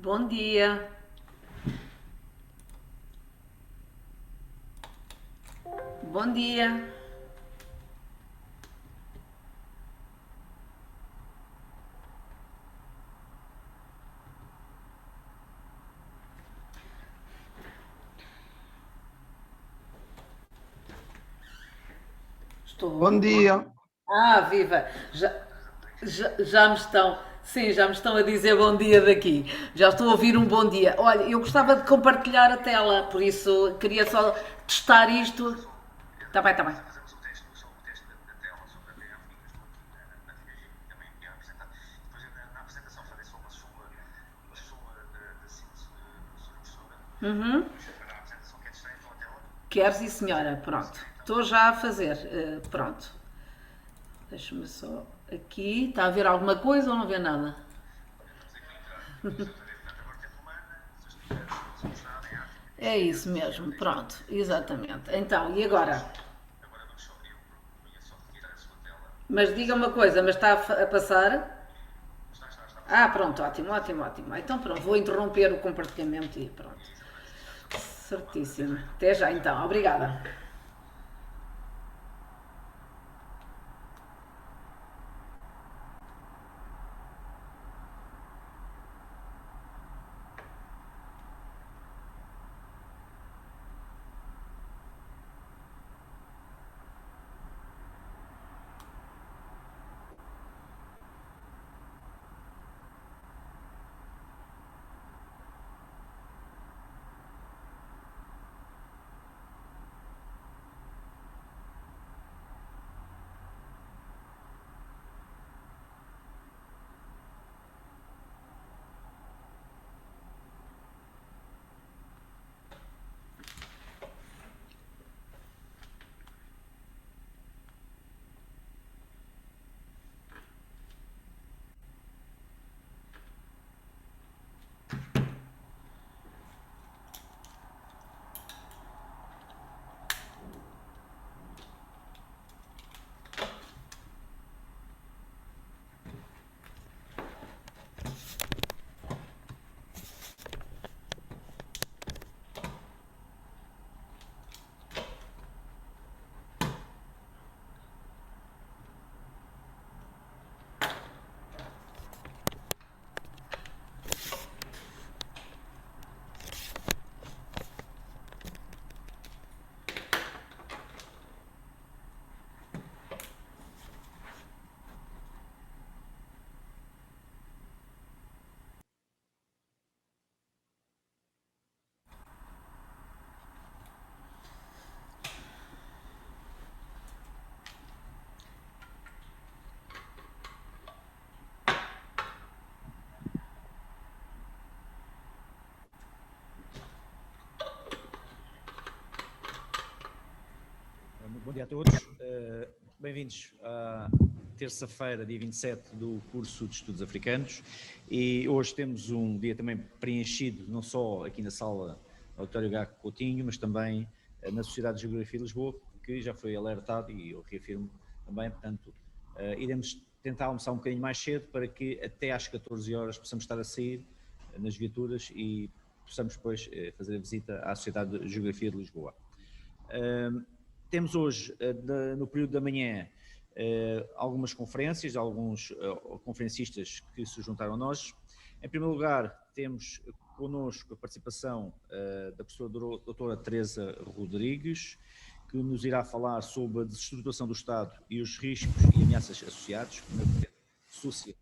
Bom dia. Bom dia. Bom Estou. dia. Viva! Já me estão. Sim, já me estão a dizer bom dia daqui. Já estou a ouvir um bom dia. Olha, eu gostava de compartilhar a tela, por isso queria só testar isto. Tá bem, tá bem. Quer sim, senhora. Pronto. Estou já a fazer. Pronto. Deixa-me só aqui. Está a ver alguma coisa ou não vê nada? É isso mesmo. Pronto. Exatamente. Então, e agora? Mas diga uma coisa, mas está a passar? Pronto, ótimo, ótimo, ótimo. Então pronto, vou interromper o compartilhamento e pronto. Certíssimo. Até já então, obrigada. Muito bom dia a todos. Bem-vindos à terça-feira, dia 27, do curso de Estudos Africanos. E hoje temos um dia também preenchido, não só aqui na sala Auditório Gago Coutinho, mas também na Sociedade de Geografia de Lisboa, que já foi alertado e eu reafirmo também. Portanto, iremos tentar almoçar um bocadinho mais cedo para que até às 14 horas possamos estar a sair nas viaturas e possamos depois fazer a visita à Sociedade de Geografia de Lisboa. Temos hoje, no período da manhã, algumas conferências, alguns conferencistas que se juntaram a nós. Em primeiro lugar, temos connosco a participação da professora doutora Teresa Rodrigues, que nos irá falar sobre a desestruturação do Estado e os riscos e ameaças associados na vertente social.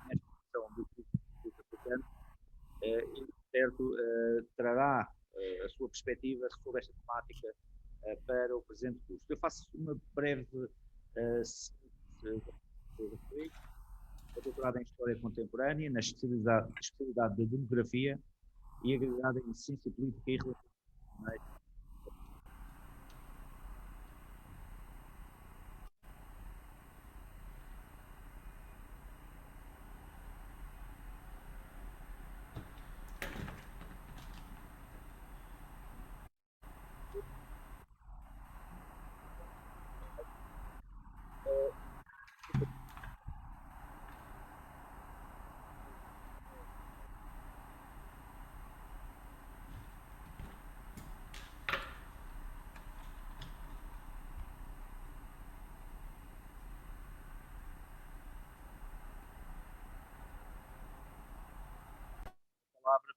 Nesta questão do africano, e, certo, trará a sua perspectiva sobre esta temática para o presente curso. Eu faço uma breve é doutorada em História Contemporânea, na especialidade da Demografia e agregada em Ciência Política e Relações Internacionais.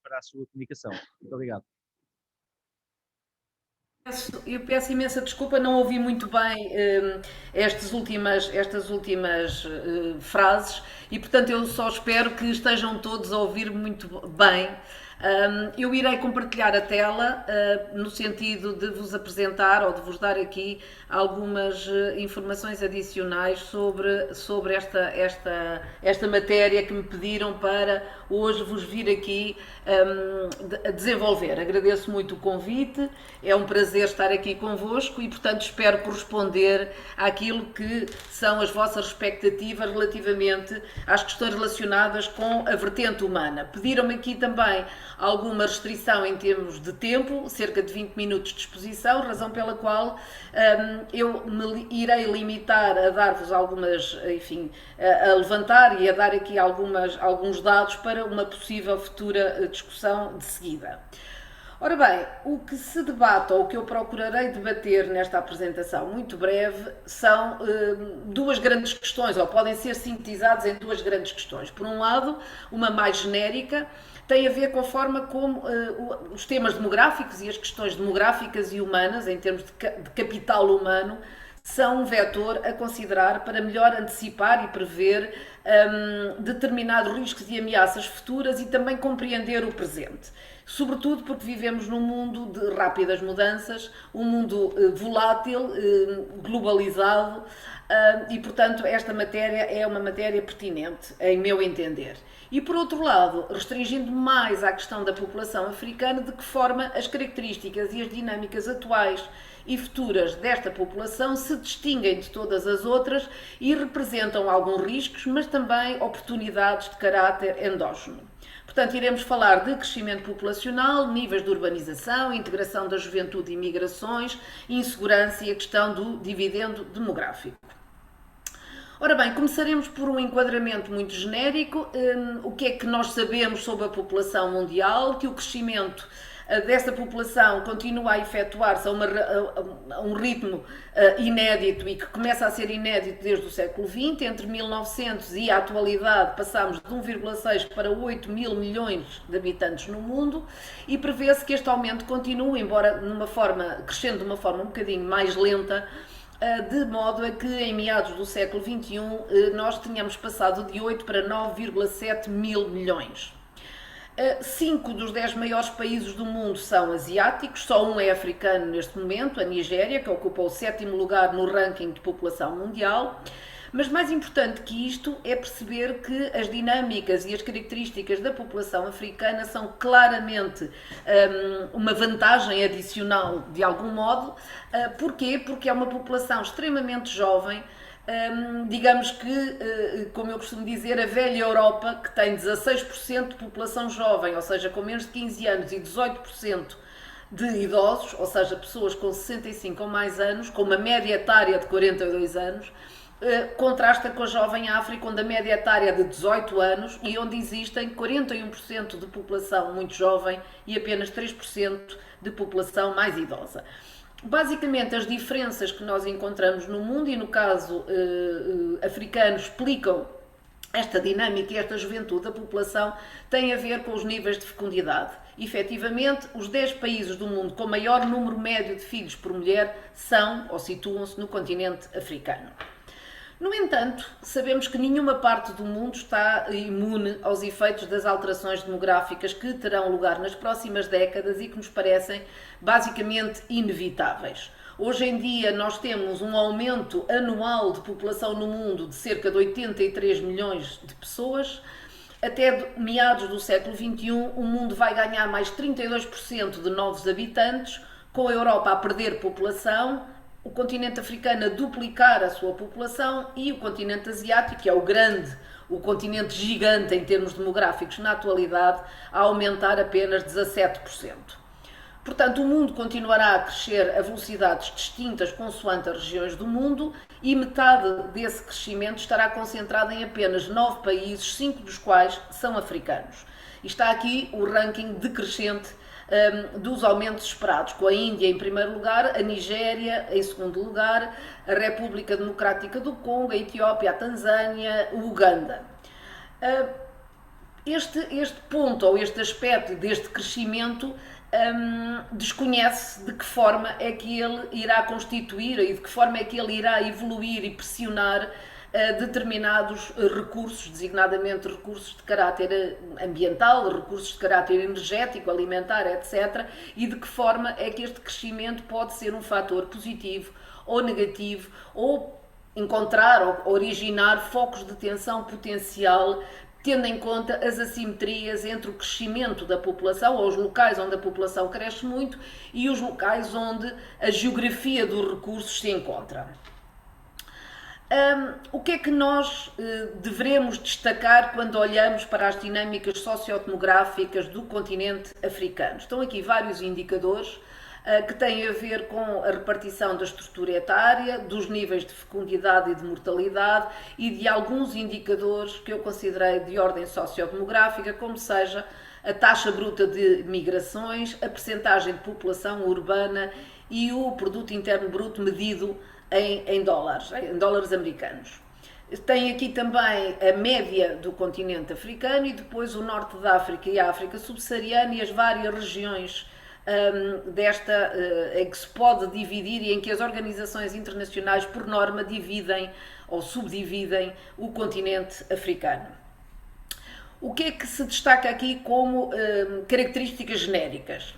para a sua comunicação. Muito obrigado. Eu peço imensa desculpa, não ouvi muito bem estas últimas frases e, portanto, eu só espero que estejam todos a ouvir muito bem. Eu irei compartilhar a tela no sentido de vos apresentar ou de vos dar aqui algumas informações adicionais sobre esta matéria que me pediram para hoje vos vir aqui desenvolver. Agradeço muito o convite, é um prazer estar aqui convosco e, portanto, espero corresponder àquilo que são as vossas expectativas relativamente às questões relacionadas com a vertente humana. Pediram-me aqui também alguma restrição em termos de tempo, cerca de 20 minutos de exposição, razão pela qual eu me irei limitar a dar-vos algumas, enfim, a levantar e a dar aqui alguns dados para uma possível futura discussão de seguida. Ora bem, o que se debate, ou o que eu procurarei debater nesta apresentação muito breve, são duas grandes questões, ou podem ser sintetizadas em duas grandes questões. Por um lado, uma mais genérica, tem a ver com a forma como os temas demográficos e as questões demográficas e humanas, em termos de capital humano, são um vetor a considerar para melhor antecipar e prever determinados riscos e ameaças futuras e também compreender o presente. Sobretudo porque vivemos num mundo de rápidas mudanças, um mundo volátil, globalizado, e, portanto, esta matéria é uma matéria pertinente, em meu entender. E, por outro lado, restringindo mais à questão da população africana, de que forma as características e as dinâmicas atuais e futuras desta população se distinguem de todas as outras e representam alguns riscos, mas também oportunidades de caráter endógeno. Portanto, iremos falar de crescimento populacional, níveis de urbanização, integração da juventude e migrações, insegurança e a questão do dividendo demográfico. Ora bem, começaremos por um enquadramento muito genérico. O que é que nós sabemos sobre a população mundial? Que o crescimento desta população continua a efetuar-se a um ritmo inédito e que começa a ser inédito desde o século XX. Entre 1900 e a atualidade passámos de 1,6 para 8 mil milhões de habitantes no mundo e prevê-se que este aumento continue, embora crescendo de uma forma um bocadinho mais lenta, de modo a que em meados do século XXI nós tenhamos passado de 8 para 9,7 mil milhões. 5 dos 10 maiores países do mundo são asiáticos, só um é africano neste momento, a Nigéria, que ocupa o 7º lugar no ranking de população mundial. Mas mais importante que isto é perceber que as dinâmicas e as características da população africana são claramente uma vantagem adicional de algum modo. Porquê? Porque é uma população extremamente jovem, digamos que, como eu costumo dizer, a velha Europa, que tem 16% de população jovem, ou seja, com menos de 15 anos e 18% de idosos, ou seja, pessoas com 65 ou mais anos, com uma média etária de 42 anos, contrasta com a jovem África, onde a média etária é de 18 anos e onde existem 41% de população muito jovem e apenas 3% de população mais idosa. Basicamente, as diferenças que nós encontramos no mundo, e no caso africano, explicam esta dinâmica e esta juventude da população, têm a ver com os níveis de fecundidade. Efetivamente, os 10 países do mundo com maior número médio de filhos por mulher são ou situam-se no continente africano. No entanto, sabemos que nenhuma parte do mundo está imune aos efeitos das alterações demográficas que terão lugar nas próximas décadas e que nos parecem basicamente inevitáveis. Hoje em dia nós temos um aumento anual de população no mundo de cerca de 83 milhões de pessoas. Até meados do século XXI o mundo vai ganhar mais 32% de novos habitantes, com a Europa a perder população, o continente africano a duplicar a sua população e o continente asiático, que é o continente gigante em termos demográficos na atualidade, a aumentar apenas 17%. Portanto, o mundo continuará a crescer a velocidades distintas consoante as regiões do mundo e metade desse crescimento estará concentrado em apenas 9 países, 5 dos quais são africanos. E está aqui o ranking decrescente dos aumentos esperados, com a Índia em primeiro lugar, a Nigéria em segundo lugar, a República Democrática do Congo, a Etiópia, a Tanzânia, o Uganda. Este ponto ou este aspecto deste crescimento desconhece de que forma é que ele irá constituir e de que forma é que ele irá evoluir e pressionar determinados recursos, designadamente recursos de caráter ambiental, recursos de caráter energético, alimentar, etc. E de que forma é que este crescimento pode ser um fator positivo ou negativo, ou encontrar ou originar focos de tensão potencial, tendo em conta as assimetrias entre o crescimento da população, ou os locais onde a população cresce muito, e os locais onde a geografia dos recursos se encontra. O que é que nós devemos destacar quando olhamos para as dinâmicas sociodemográficas do continente africano? Estão aqui vários indicadores que têm a ver com a repartição da estrutura etária, dos níveis de fecundidade e de mortalidade e de alguns indicadores que eu considerei de ordem sociodemográfica, como seja a taxa bruta de migrações, a percentagem de população urbana e o produto interno bruto medido em dólares americanos. Tem aqui também a média do continente africano e depois o norte da África e a África subsaariana e as várias regiões em que se pode dividir e em que as organizações internacionais, por norma, dividem ou subdividem o continente africano. O que é que se destaca aqui como características genéricas?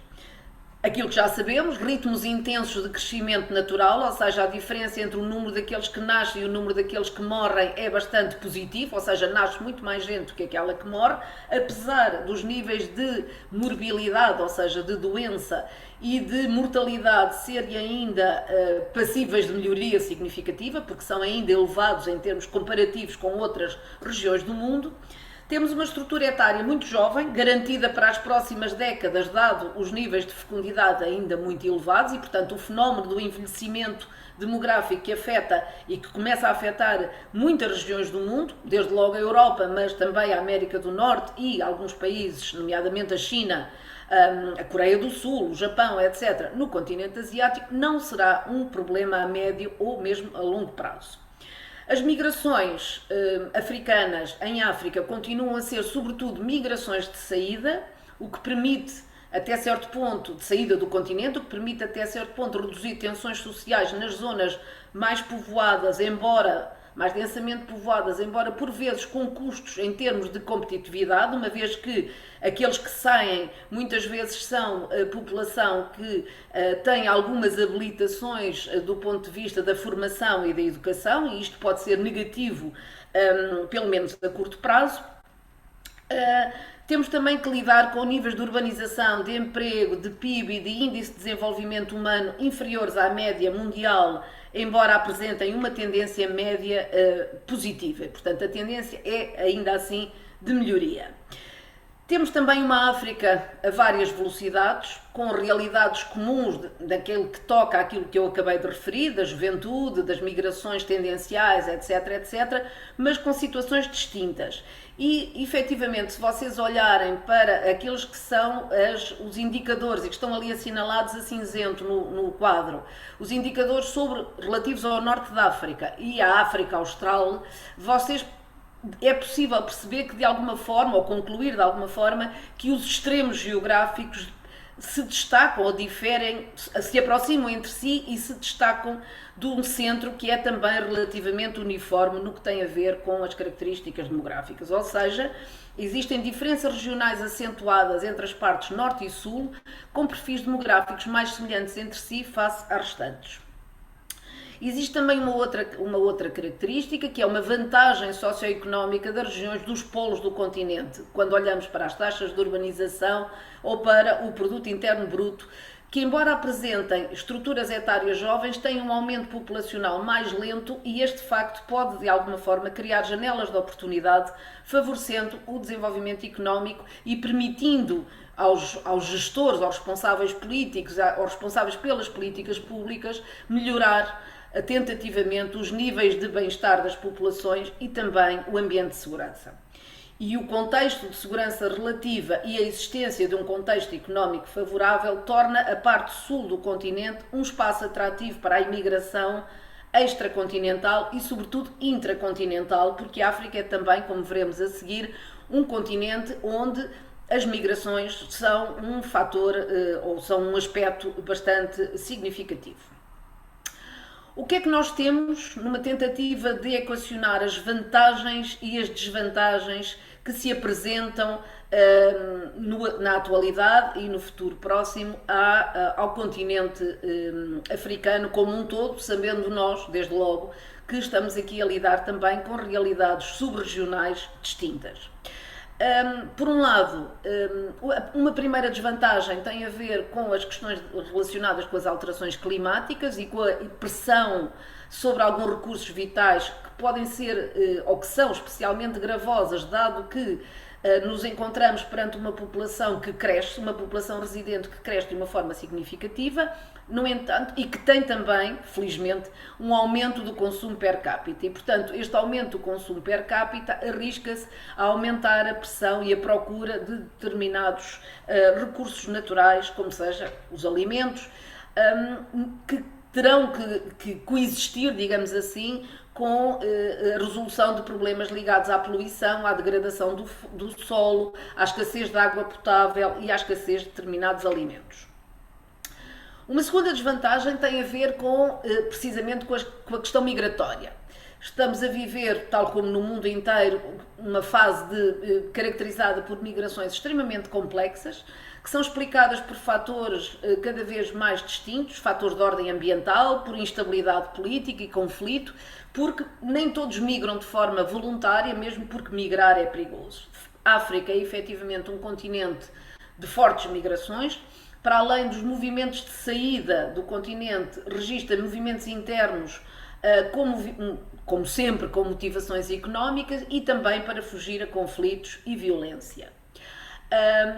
Aquilo que já sabemos, ritmos intensos de crescimento natural, ou seja, a diferença entre o número daqueles que nascem e o número daqueles que morrem é bastante positivo, ou seja, nasce muito mais gente do que aquela que morre, apesar dos níveis de morbilidade, ou seja, de doença e de mortalidade serem ainda passíveis de melhoria significativa, porque são ainda elevados em termos comparativos com outras regiões do mundo. Temos uma estrutura etária muito jovem, garantida para as próximas décadas, dado os níveis de fecundidade ainda muito elevados e, portanto, o fenómeno do envelhecimento demográfico que afeta e que começa a afetar muitas regiões do mundo, desde logo a Europa, mas também a América do Norte e alguns países, nomeadamente a China, a Coreia do Sul, o Japão, etc., no continente asiático, não será um problema a médio ou mesmo a longo prazo. As migrações africanas em África continuam a ser, sobretudo, migrações de saída, o que permite, até certo ponto, de saída do continente, o que permite, até certo ponto, reduzir tensões sociais nas zonas mais povoadas, mais densamente povoadas, embora por vezes com custos em termos de competitividade, uma vez que aqueles que saem muitas vezes são a população que tem algumas habilitações do ponto de vista da formação e da educação, e isto pode ser negativo, pelo menos a curto prazo. Temos também que lidar com níveis de urbanização, de emprego, de PIB e de índice de desenvolvimento humano inferiores à média mundial, embora apresentem uma tendência média positiva. Portanto, a tendência é ainda assim de melhoria. Temos também uma África a várias velocidades, com realidades comuns daquilo que toca àquilo que eu acabei de referir, da juventude, das migrações tendenciais, etc., etc., mas com situações distintas. E, efetivamente, se vocês olharem para aqueles que são os indicadores e que estão ali assinalados a cinzento no quadro, os indicadores relativos ao norte da África e à África Austral, é possível perceber que de alguma forma, ou concluir de alguma forma, que os extremos geográficos se destacam ou diferem, se aproximam entre si e se destacam de um centro que é também relativamente uniforme no que tem a ver com as características demográficas. Ou seja, existem diferenças regionais acentuadas entre as partes norte e sul, com perfis demográficos mais semelhantes entre si face às restantes. Existe também uma outra característica, que é uma vantagem socioeconómica das regiões dos polos do continente, quando olhamos para as taxas de urbanização ou para o produto interno bruto, que embora apresentem estruturas etárias jovens, têm um aumento populacional mais lento e este facto pode, de alguma forma, criar janelas de oportunidade, favorecendo o desenvolvimento económico e permitindo aos gestores, aos responsáveis políticos, aos responsáveis pelas políticas públicas, melhorar tentativamente os níveis de bem-estar das populações e também o ambiente de segurança. E o contexto de segurança relativa e a existência de um contexto económico favorável torna a parte sul do continente um espaço atrativo para a imigração extracontinental e, sobretudo, intracontinental, porque a África é também, como veremos a seguir, um continente onde as migrações são um fator ou são um aspecto bastante significativo. O que é que nós temos numa tentativa de equacionar as vantagens e as desvantagens que se apresentam na atualidade e no futuro próximo ao continente africano como um todo, sabendo nós, desde logo, que estamos aqui a lidar também com realidades subregionais distintas. Por um lado, uma primeira desvantagem tem a ver com as questões relacionadas com as alterações climáticas e com a pressão sobre alguns recursos vitais que podem ser ou que são especialmente gravosas, dado que nos encontramos perante uma população que cresce, uma população residente que cresce de uma forma significativa, no entanto, e que tem também, felizmente, um aumento do consumo per capita. E, portanto, este aumento do consumo per capita arrisca-se a aumentar a pressão e a procura de determinados recursos naturais, como seja os alimentos, que terão que coexistir, digamos assim, com a resolução de problemas ligados à poluição, à degradação do solo, à escassez de água potável e à escassez de determinados alimentos. Uma segunda desvantagem tem a ver precisamente com a questão migratória. Estamos a viver, tal como no mundo inteiro, uma fase caracterizada por migrações extremamente complexas, que são explicadas por fatores cada vez mais distintos, fatores de ordem ambiental, por instabilidade política e conflito, porque nem todos migram de forma voluntária, mesmo porque migrar é perigoso. A África é efetivamente um continente de fortes migrações. Para além dos movimentos de saída do continente, registra movimentos internos, como sempre, com motivações económicas e também para fugir a conflitos e violência.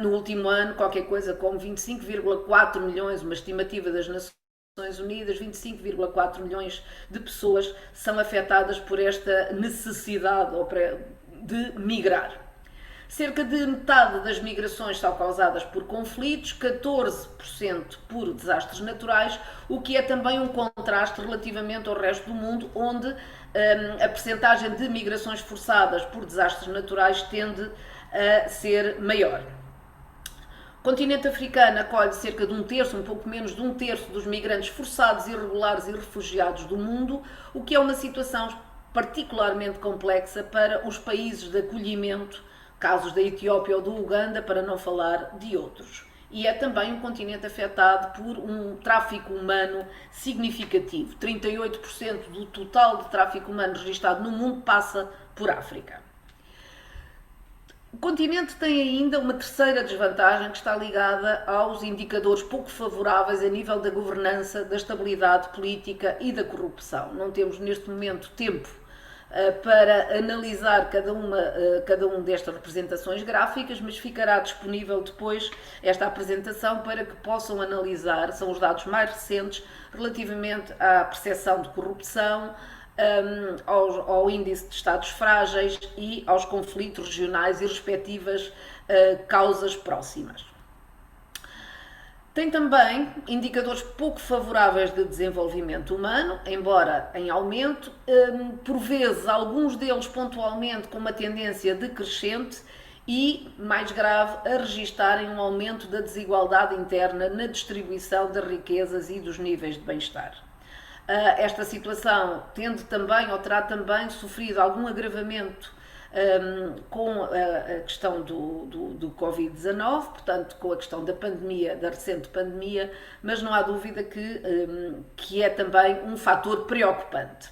No último ano, qualquer coisa como 25,4 milhões, uma estimativa das Nações Unidas, 25,4 milhões de pessoas são afetadas por esta necessidade de migrar. Cerca de metade das migrações são causadas por conflitos, 14% por desastres naturais, o que é também um contraste relativamente ao resto do mundo, onde a percentagem de migrações forçadas por desastres naturais tende a ser maior. O continente africano acolhe cerca de um terço, um pouco menos de um terço dos migrantes forçados, irregulares e refugiados do mundo, o que é uma situação particularmente complexa para os países de acolhimento, casos da Etiópia ou do Uganda, para não falar de outros. E é também um continente afetado por um tráfico humano significativo. 38% do total de tráfico humano registado no mundo passa por África. O continente tem ainda uma terceira desvantagem que está ligada aos indicadores pouco favoráveis a nível da governança, da estabilidade política e da corrupção. Não temos neste momento tempo para analisar cada uma destas representações gráficas, mas ficará disponível depois esta apresentação para que possam analisar, são os dados mais recentes relativamente à percepção de corrupção, ao índice de estados frágeis e aos conflitos regionais e respectivas causas próximas. Tem também indicadores pouco favoráveis de desenvolvimento humano, embora em aumento, por vezes alguns deles pontualmente com uma tendência decrescente e, mais grave, a registarem um aumento da desigualdade interna na distribuição das riquezas e dos níveis de bem-estar. Esta situação tende também, ou terá também, sofrido algum agravamento com a questão do Covid-19, portanto com a questão da pandemia, da recente pandemia, mas não há dúvida que é também um fator preocupante.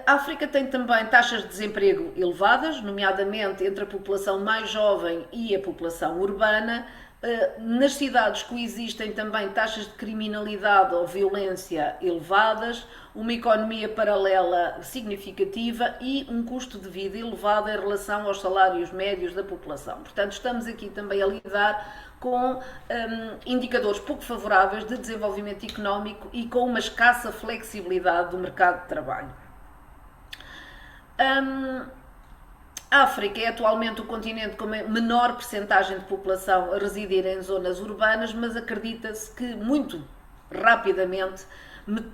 A África tem também taxas de desemprego elevadas, nomeadamente entre a população mais jovem e a população urbana. Nas cidades coexistem também taxas de criminalidade ou violência elevadas, uma economia paralela significativa e um custo de vida elevado em relação aos salários médios da população. Portanto, estamos aqui também a lidar com indicadores pouco favoráveis de desenvolvimento económico e com uma escassa flexibilidade do mercado de trabalho. A África é atualmente o continente com a menor percentagem de população a residir em zonas urbanas, mas acredita-se que muito rapidamente,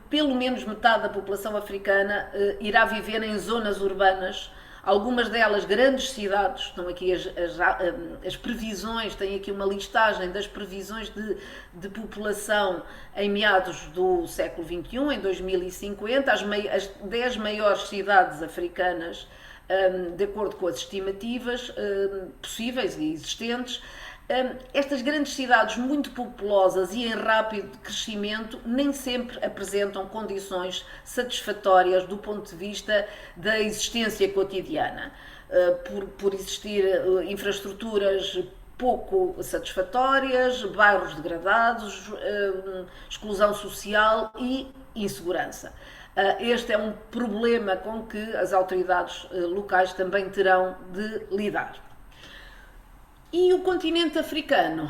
pelo menos metade da população africana irá viver em zonas urbanas algumas delas grandes cidades, estão aqui as previsões, tem aqui uma listagem das previsões de população em meados do século XXI, em 2050, as 10 maiores cidades africanas, de acordo com as estimativas possíveis e existentes. Estas grandes cidades muito populosas e em rápido crescimento nem sempre apresentam condições satisfatórias do ponto de vista da existência cotidiana, por existir infraestruturas pouco satisfatórias, bairros degradados, exclusão social e insegurança. Este é um problema com que as autoridades locais também terão de lidar. E o continente africano,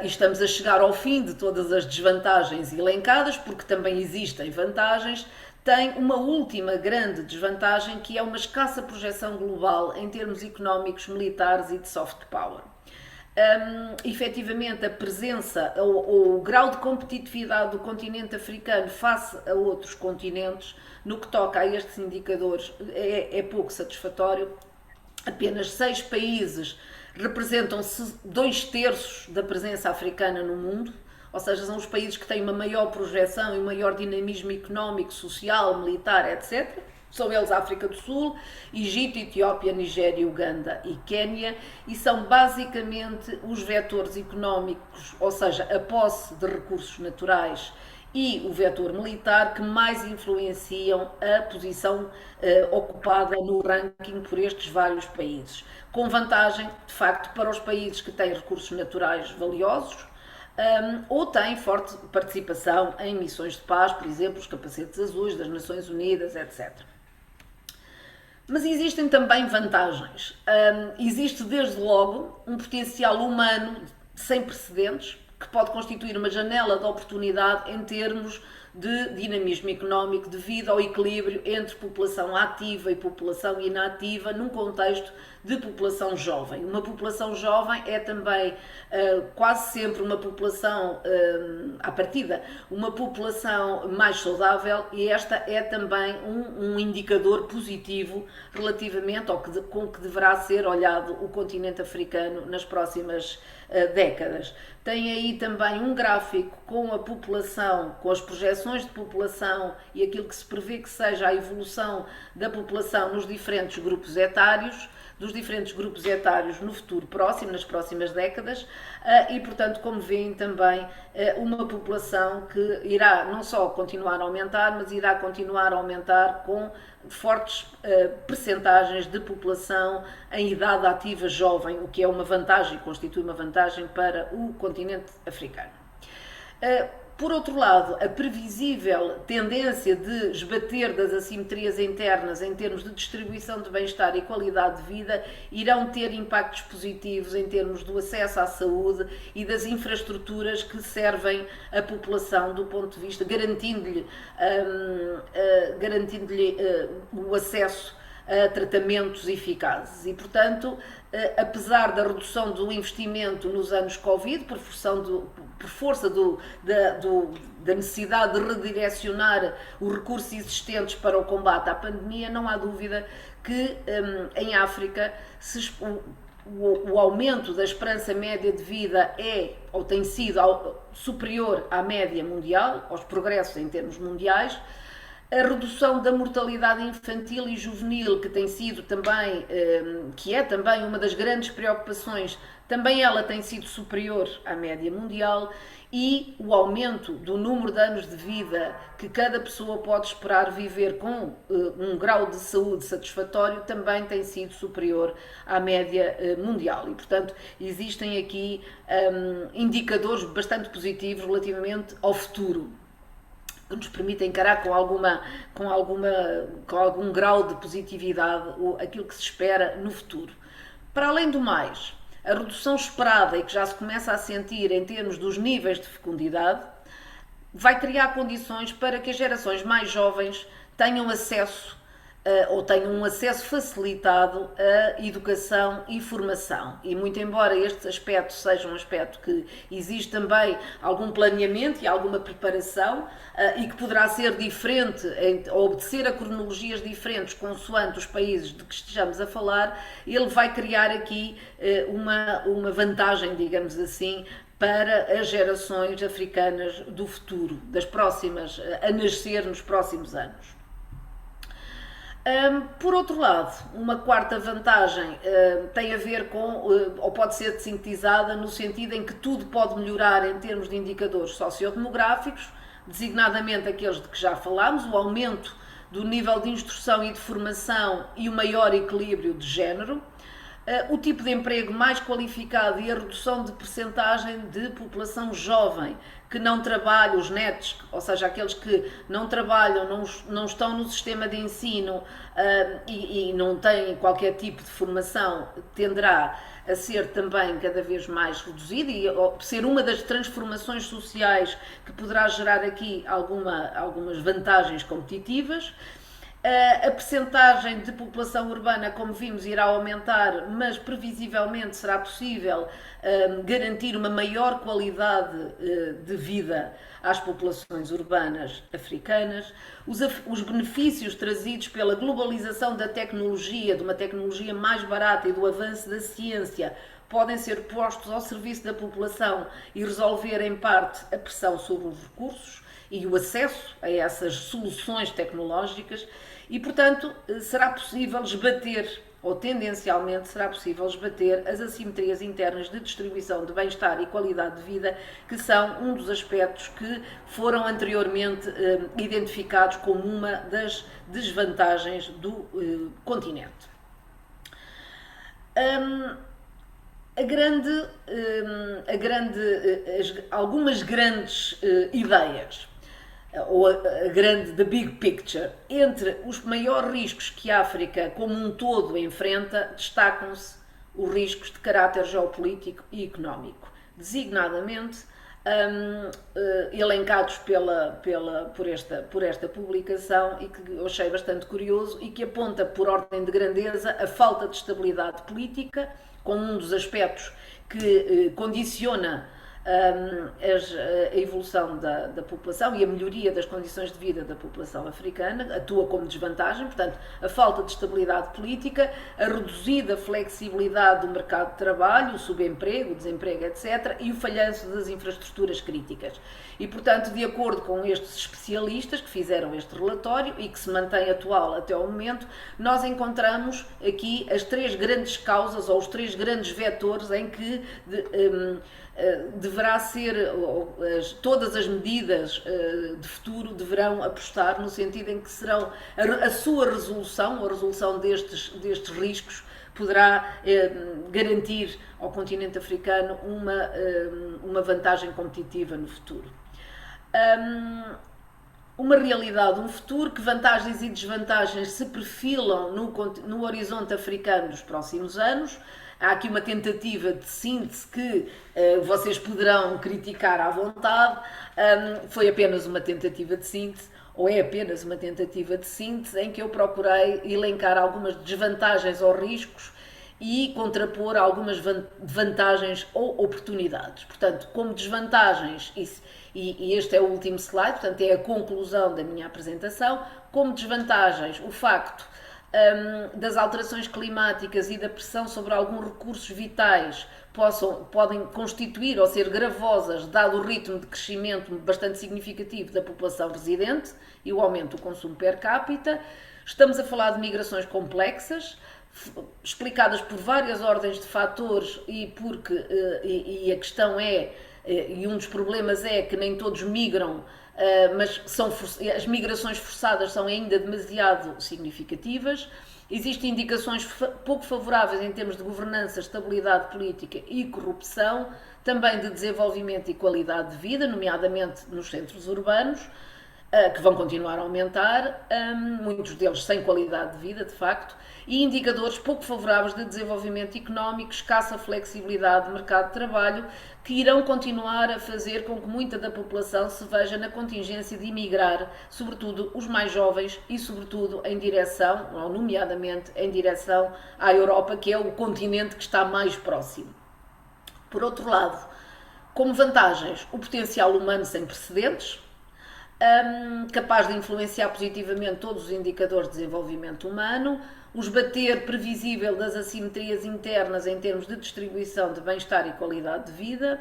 e estamos a chegar ao fim de todas as desvantagens elencadas, porque também existem vantagens, tem uma última grande desvantagem, que é uma escassa projeção global em termos económicos, militares e de soft power. Efetivamente, a presença ou o grau de competitividade do continente africano face a outros continentes, no que toca a estes indicadores, é pouco satisfatório. Apenas 6 países representam 2/3 da presença africana no mundo, ou seja, são os países que têm uma maior projeção e um maior dinamismo económico, social, militar, etc. São eles a África do Sul, Egito, Etiópia, Nigéria, Uganda e Quénia, e são basicamente os vetores económicos, ou seja, a posse de recursos naturais e o vetor militar, que mais influenciam a posição ocupada no ranking por estes vários países. Com vantagem, de facto, para os países que têm recursos naturais valiosos ou têm forte participação em missões de paz, por exemplo, os capacetes azuis das Nações Unidas, etc. Mas existem também vantagens. Existe, desde logo, um potencial humano sem precedentes, que pode constituir uma janela de oportunidade em termos de dinamismo económico devido ao equilíbrio entre população ativa e população inativa num contexto de população jovem. Uma população jovem é também quase sempre uma população, à partida, uma população mais saudável, e esta é também um indicador positivo relativamente ao com que deverá ser olhado o continente africano nas próximas décadas. Tem aí também um gráfico com a população, com as projeções de população e aquilo que se prevê que seja a evolução da população nos diferentes grupos etários, no futuro próximo, nas próximas décadas, e portanto, como veem, também uma população que irá não só continuar a aumentar, mas irá continuar a aumentar com fortes percentagens de população em idade ativa jovem, o que é uma vantagem, constitui uma vantagem para o continente africano. Por outro lado, a previsível tendência de esbater das assimetrias internas em termos de distribuição de bem-estar e qualidade de vida irão ter impactos positivos em termos do acesso à saúde e das infraestruturas que servem a população do ponto de vista, garantindo-lhe o acesso a tratamentos eficazes. E, portanto, apesar da redução do investimento nos anos Covid, por força da necessidade de redirecionar os recursos existentes para o combate à pandemia, não há dúvida que em África o aumento da esperança média de vida é ou tem sido superior à média mundial, aos progressos em termos mundiais. A redução da mortalidade infantil e juvenil, que tem sido também, que é também uma das grandes preocupações, também ela tem sido superior à média mundial, e o aumento do número de anos de vida que cada pessoa pode esperar viver com um grau de saúde satisfatório também tem sido superior à média mundial. E, portanto, existem aqui indicadores bastante positivos relativamente ao futuro, que nos permite encarar com algum grau de positividade aquilo que se espera no futuro. Para além do mais, a redução esperada e que já se começa a sentir em termos dos níveis de fecundidade vai criar condições para que as gerações mais jovens tenham acesso ou tenham um acesso facilitado à educação e formação. E muito embora este aspecto seja um aspecto que exige também algum planeamento e alguma preparação, e que poderá ser diferente, ou obedecer a cronologias diferentes consoante os países de que estejamos a falar, ele vai criar aqui uma vantagem, digamos assim, para as gerações africanas do futuro, das próximas, a nascer nos próximos anos. Por outro lado, uma quarta vantagem tem a ver com, ou pode ser sintetizada no sentido em que tudo pode melhorar em termos de indicadores sociodemográficos, designadamente aqueles de que já falámos, o aumento do nível de instrução e de formação e o maior equilíbrio de género, o tipo de emprego mais qualificado e a redução de percentagem de população jovem que não trabalha, os netos, ou seja, aqueles que não trabalham, não estão no sistema de ensino e não têm qualquer tipo de formação, tenderá a ser também cada vez mais reduzido e ser uma das transformações sociais que poderá gerar aqui algumas vantagens competitivas. A percentagem de população urbana, como vimos, irá aumentar, mas previsivelmente será possível garantir uma maior qualidade de vida às populações urbanas africanas. Os benefícios trazidos pela globalização da tecnologia, de uma tecnologia mais barata e do avanço da ciência, podem ser postos ao serviço da população e resolver, em parte, a pressão sobre os recursos e o acesso a essas soluções tecnológicas e, portanto, será possível esbater, ou tendencialmente será possível esbater, as assimetrias internas de distribuição de bem-estar e qualidade de vida, que são um dos aspectos que foram anteriormente identificados como uma das desvantagens do continente. Algumas grandes ideias, ou the big picture, entre os maiores riscos que a África como um todo enfrenta, destacam-se os riscos de caráter geopolítico e económico, designadamente elencados por esta publicação e que eu achei bastante curioso e que aponta por ordem de grandeza a falta de estabilidade política como um dos aspectos que condiciona a evolução da população e a melhoria das condições de vida da população africana, atua como desvantagem, portanto, a falta de estabilidade política, a reduzida flexibilidade do mercado de trabalho, o subemprego, o desemprego, etc., e o falhanço das infraestruturas críticas. E, portanto, de acordo com estes especialistas que fizeram este relatório e que se mantém atual até ao momento, nós encontramos aqui as três grandes causas ou os três grandes vetores em que deverá ser, todas as medidas de futuro deverão apostar no sentido em que serão a sua resolução, a resolução destes riscos, poderá garantir ao continente africano uma vantagem competitiva no futuro. Uma realidade, um futuro, que vantagens e desvantagens se perfilam no horizonte africano dos próximos anos. Há aqui uma tentativa de síntese que vocês poderão criticar à vontade, foi apenas uma tentativa de síntese, ou é apenas uma tentativa de síntese, em que eu procurei elencar algumas desvantagens ou riscos e contrapor algumas vantagens ou oportunidades. Portanto, como desvantagens, e este é o último slide, portanto é a conclusão da minha apresentação, como desvantagens, o facto das alterações climáticas e da pressão sobre alguns recursos vitais podem constituir ou ser gravosas, dado o ritmo de crescimento bastante significativo da população residente e o aumento do consumo per capita. Estamos a falar de migrações complexas, explicadas por várias ordens de fatores e a questão é, e um dos problemas é que nem todos migram, mas as migrações forçadas são ainda demasiado significativas. Existem indicações pouco favoráveis em termos de governança, estabilidade política e corrupção, também de desenvolvimento e qualidade de vida, nomeadamente nos centros urbanos. que vão continuar a aumentar, muitos deles sem qualidade de vida, de facto, e indicadores pouco favoráveis de desenvolvimento económico, escassa flexibilidade de mercado de trabalho, que irão continuar a fazer com que muita da população se veja na contingência de emigrar, sobretudo os mais jovens e, sobretudo, em direção, ou nomeadamente, em direção à Europa, que é o continente que está mais próximo. Por outro lado, como vantagens, o potencial humano sem precedentes, capaz de influenciar positivamente todos os indicadores de desenvolvimento humano, o esbater previsível das assimetrias internas em termos de distribuição de bem-estar e qualidade de vida,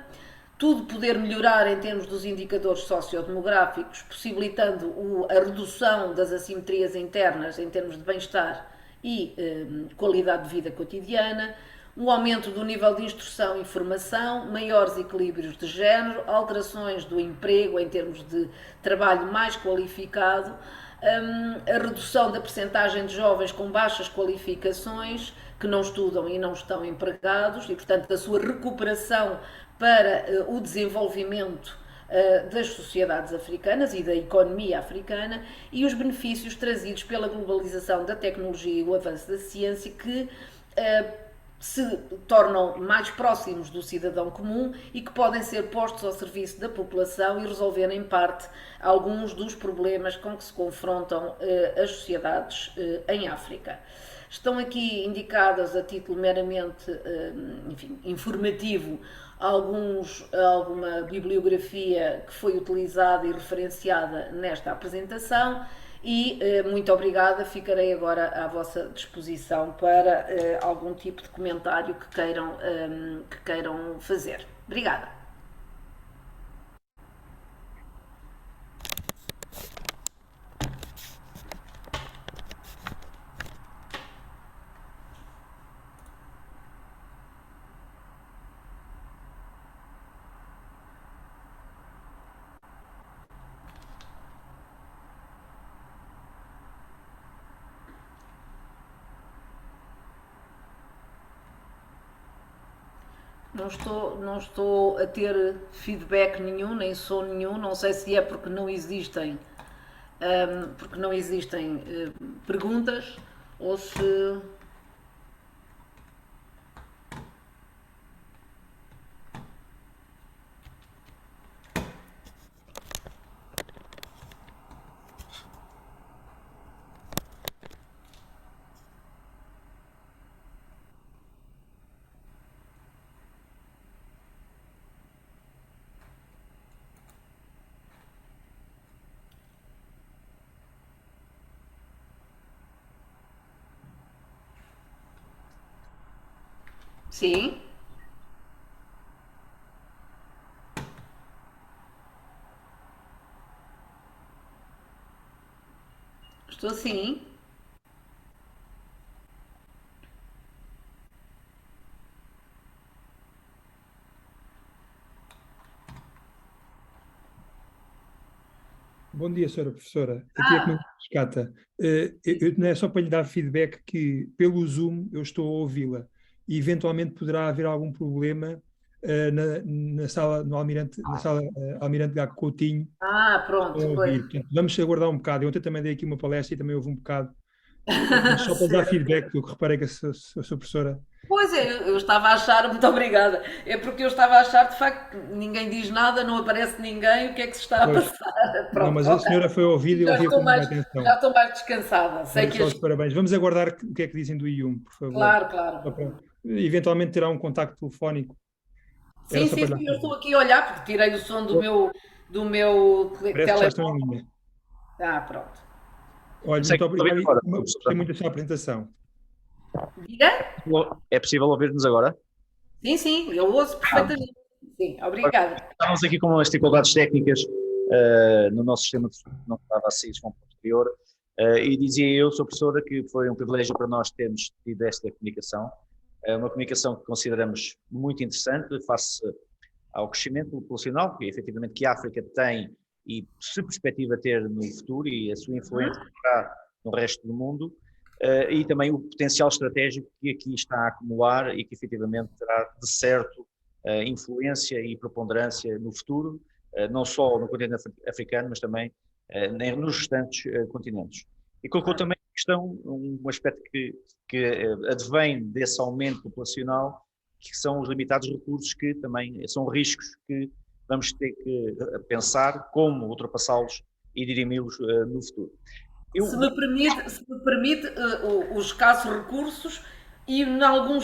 tudo poder melhorar em termos dos indicadores sociodemográficos, possibilitando a redução das assimetrias internas em termos de bem-estar e qualidade de vida cotidiana, um aumento do nível de instrução e formação, maiores equilíbrios de género, alterações do emprego em termos de trabalho mais qualificado, a redução da percentagem de jovens com baixas qualificações, que não estudam e não estão empregados, e, portanto, a sua recuperação para o desenvolvimento das sociedades africanas e da economia africana, e os benefícios trazidos pela globalização da tecnologia e o avanço da ciência, que se tornam mais próximos do cidadão comum e que podem ser postos ao serviço da população e resolver em parte alguns dos problemas com que se confrontam as sociedades em África. Estão aqui indicadas a título meramente enfim, informativo alguma bibliografia que foi utilizada e referenciada nesta apresentação. E muito obrigada, ficarei agora à vossa disposição para algum tipo de comentário que queiram fazer. Obrigada. Não estou a ter feedback nenhum, nem som nenhum. Não sei se é porque não existem perguntas ou se. Sim, estou sim. Bom dia, senhora professora. Aqui é que me rescata. Não é só para lhe dar feedback que pelo Zoom eu estou a ouvi-la e eventualmente poderá haver algum problema na sala, na sala Almirante Gago Coutinho. Pronto, Estou a pois. ouvir. Portanto, vamos aguardar um bocado. Eu ontem também dei aqui uma palestra e também houve um bocado. Mas só para dar feedback, eu que reparei que a sua professora. Pois é, eu estava a achar, muito obrigada. É porque eu estava a achar, de facto, que ninguém diz nada, não aparece ninguém, o que é que se está a Pois, passar? não, Pronto, mas a ok. senhora foi ouvida e ouvia com muita Já atenção. estou mais descansada. Sei Olha, que só as... os parabéns. Vamos aguardar o que é que dizem do IUM, por favor. Claro, claro. Só para- Eventualmente terá um contacto telefónico. Era Sim, só sim, para dar sim, eu estou feedback. aqui a olhar porque tirei o som do meu Parece que já estão em telemóvel. linha. Pronto. Olha, Consegue muito ouvir obrigado e agora, gostei professora? muito da sua apresentação. Diga? É possível ouvir-nos agora? Sim, sim, eu ouço Ah, perfeitamente. Sim, obrigada. estávamos aqui com umas dificuldades técnicas no nosso sistema de som, que não estava a sair som posterior, e dizia eu, sou professora, que foi um privilégio para nós termos tido esta comunicação, uma comunicação que consideramos muito interessante face ao crescimento populacional, que efetivamente que a África tem e se perspectiva ter no futuro e a sua influência no resto do mundo, e também o potencial estratégico que aqui está a acumular e que efetivamente terá de certo influência e preponderância no futuro, não só no continente africano, mas também nos restantes continentes. E colocou também a questão, um aspecto que advém desse aumento populacional, que são os limitados recursos, que também são riscos que vamos ter que pensar como ultrapassá-los e dirimi-los no futuro. Se me permite os escassos recursos e em algum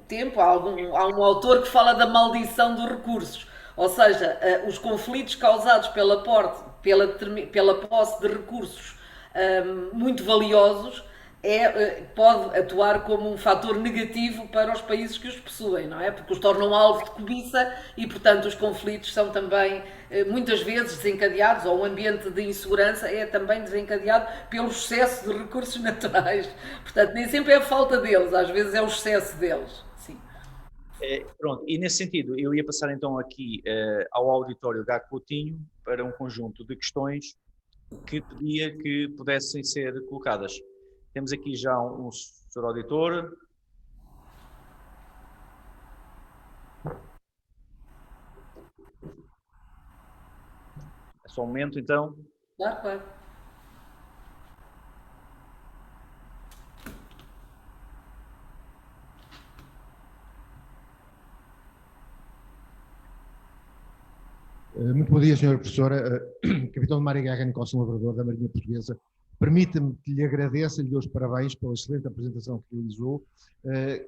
tempo há um autor que fala da maldição dos recursos, ou seja, os conflitos causados pela posse de recursos muito valiosos pode atuar como um fator negativo para os países que os possuem, não é? Porque os tornam alvo de cobiça e, portanto, os conflitos são também muitas vezes desencadeados, ou o ambiente de insegurança é também desencadeado pelo excesso de recursos naturais. Portanto, nem sempre é a falta deles, às vezes é o excesso deles. Sim. Pronto, e nesse sentido, eu ia passar então aqui ao auditório Gago Coutinho para um conjunto de questões que pedia que pudessem ser colocadas. Temos aqui já um senhor auditor. É só um momento, então. Claro, claro. Muito bom dia, Sra. Professora. Capitão de Mar e Guerra Nicolau Lavrador, da Marinha Portuguesa. Permita-me que lhe agradeça e lhe dou os parabéns pela excelente apresentação que realizou,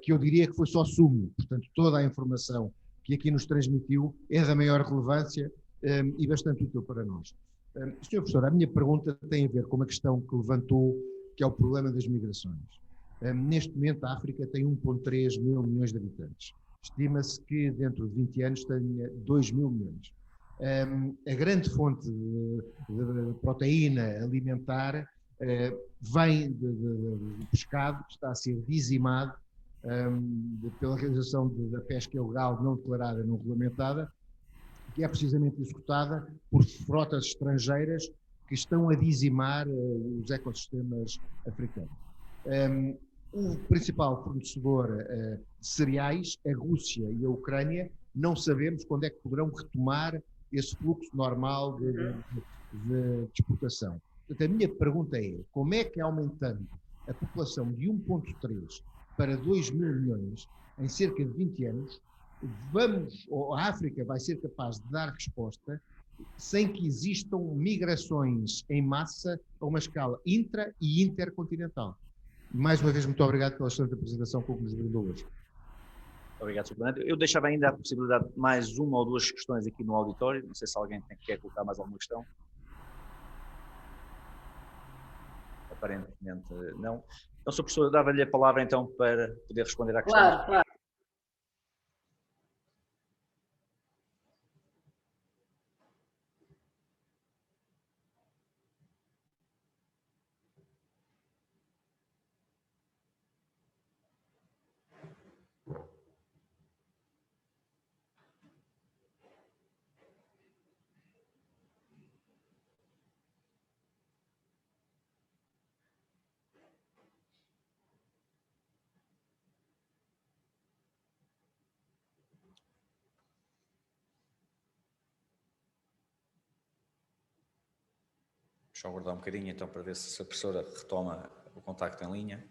que eu diria que foi só sumo. Portanto, toda a informação que aqui nos transmitiu é da maior relevância e bastante útil para nós. Sra. Professora, a minha pergunta tem a ver com uma questão que levantou, que é o problema das migrações. Neste momento, a África tem 1,3 mil milhões de habitantes. Estima-se que dentro de 20 anos tenha 2 mil milhões. A grande fonte de proteína alimentar vem do pescado, que está a ser dizimado pela realização da pesca ilegal não declarada, não regulamentada, que é precisamente executada por frotas estrangeiras que estão a dizimar os ecossistemas africanos. O principal fornecedor de cereais, a Rússia e a Ucrânia, não sabemos quando é que poderão retomar esse fluxo normal de exportação. Portanto, a minha pergunta é, como é que aumentando a população de 1,3 para 2 mil milhões em cerca de 20 anos, ou a África vai ser capaz de dar resposta sem que existam migrações em massa a uma escala intra e intercontinental? Mais uma vez, muito obrigado pela excelente apresentação que nos brindou hoje. Obrigado, Sr. Presidente. Eu deixava ainda a possibilidade de mais uma ou duas questões aqui no auditório. Não sei se alguém quer colocar mais alguma questão. Aparentemente não. Então, Sr. Professor, eu dava-lhe a palavra então para poder responder à questão. Claro, claro. Deixa eu aguardar um bocadinho então para ver se a professora retoma o contacto em linha.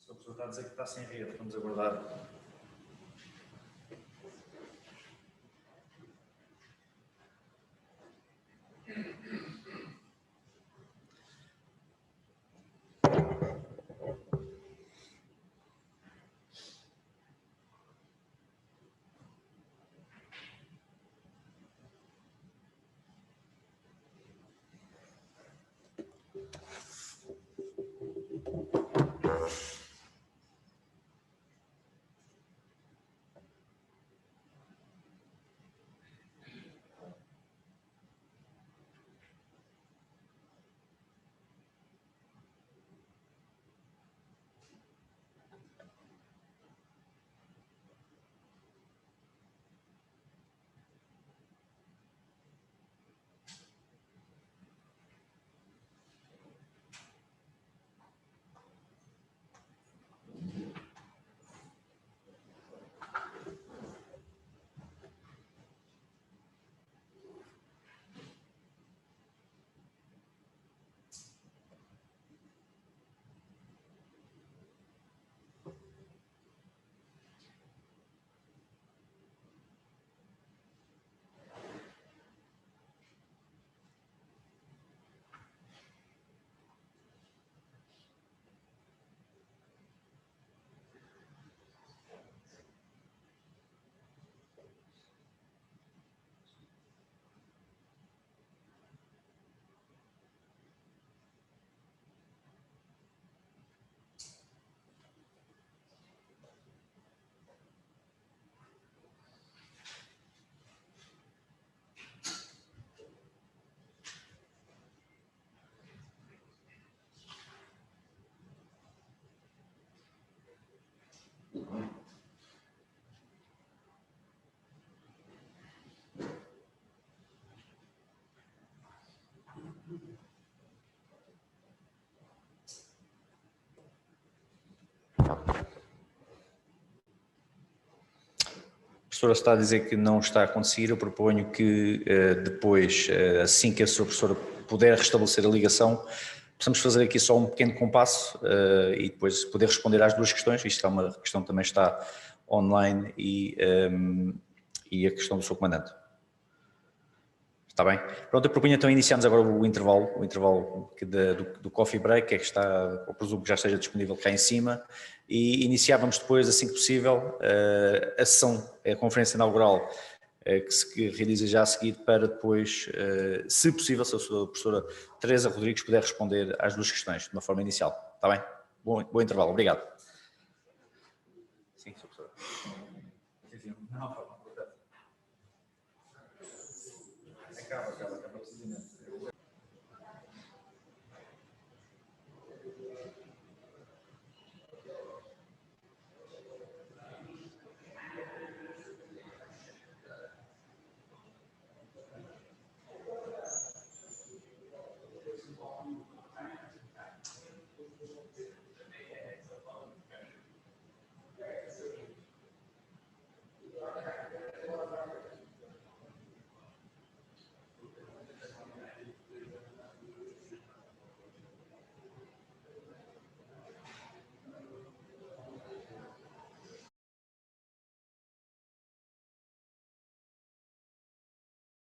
O professor está a dizer que está sem rede, vamos aguardar. A professora está a dizer que não está a conseguir. Eu proponho que depois, assim que a sua professora puder restabelecer a ligação, possamos fazer aqui só um pequeno compasso e depois poder responder às duas questões. Isto é uma questão que também está online e a questão do seu comandante. Está bem? Pronto, eu proponho então iniciarmos agora o intervalo do coffee break, que é que está, eu presumo que já esteja disponível cá em cima, e iniciávamos depois, assim que possível, a sessão, a conferência inaugural, que se realiza já a seguir, para depois, se possível, se a sua professora Teresa Rodrigues puder responder às duas questões, de uma forma inicial. Está bem? Bom intervalo, obrigado. Sim, sua professora. Sim, não, acaba, precisamente.